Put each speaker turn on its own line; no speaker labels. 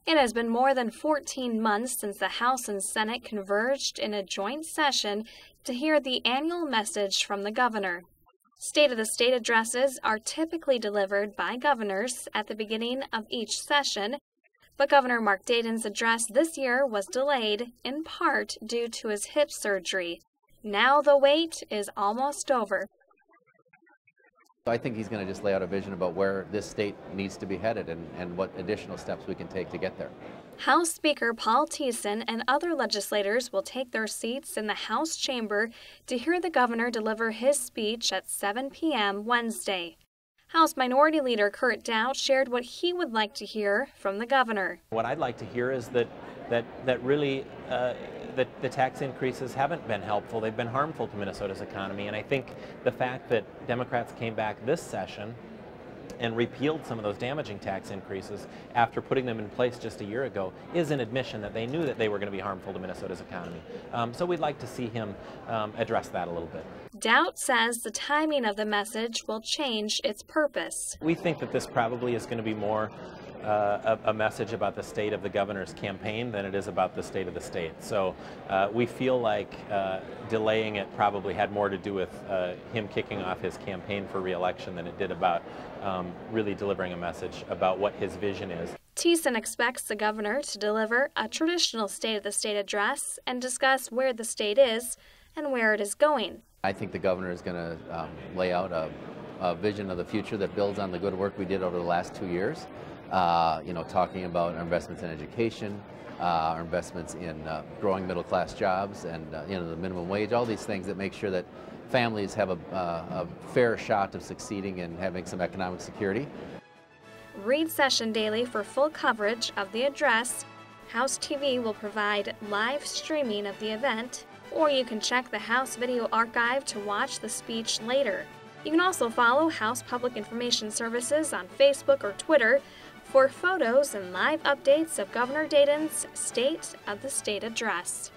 It has been more than 14 months since the House and Senate converged in a joint session to hear the annual message from the governor. State of the State addresses are typically delivered by governors at the beginning of each session, but Governor Mark Dayton's address this year was delayed, in part due to his hip surgery. Now the wait is almost over.
I think he's going to just lay out a vision about where this state needs to be headed and what additional steps we can take to get there.
House Speaker Paul Thissen and other legislators will take their seats in the House chamber to hear the governor deliver his speech at 7 p.m. Wednesday. House Minority Leader Daudt shared what he would like to hear from the governor.
What I'd like to hear is that really the tax increases haven't been helpful. They've been harmful to Minnesota's economy, and I think the fact that Democrats came back this session and repealed some of those damaging tax increases after putting them in place just a year ago is an admission that they knew that they were going to be harmful to Minnesota's economy. So we'd like to see him address that a little bit.
Daudt says the timing of the message will change its purpose.
We think that this probably is going to be more a message about the state of the governor's campaign than it is about the state of the state. So we feel like delaying it probably had more to do with him kicking off his campaign for re-election than it did about really delivering a message about what his vision is.
Thissen expects the governor to deliver a traditional State of the State address and discuss where the state is and where it is going.
I think the governor is going to lay out a vision of the future that builds on the good work we did over the last 2 years. Talking about our investments in education, our investments in growing middle-class jobs, and the minimum wage, all these things that make sure that families have a fair shot of succeeding and having some economic security.
Read Session Daily for full coverage of the address. House TV will provide live streaming of the event, or you can check the House Video Archive to watch the speech later. You can also follow House Public Information Services on Facebook or Twitter for photos and live updates of Governor Dayton's State of the State address.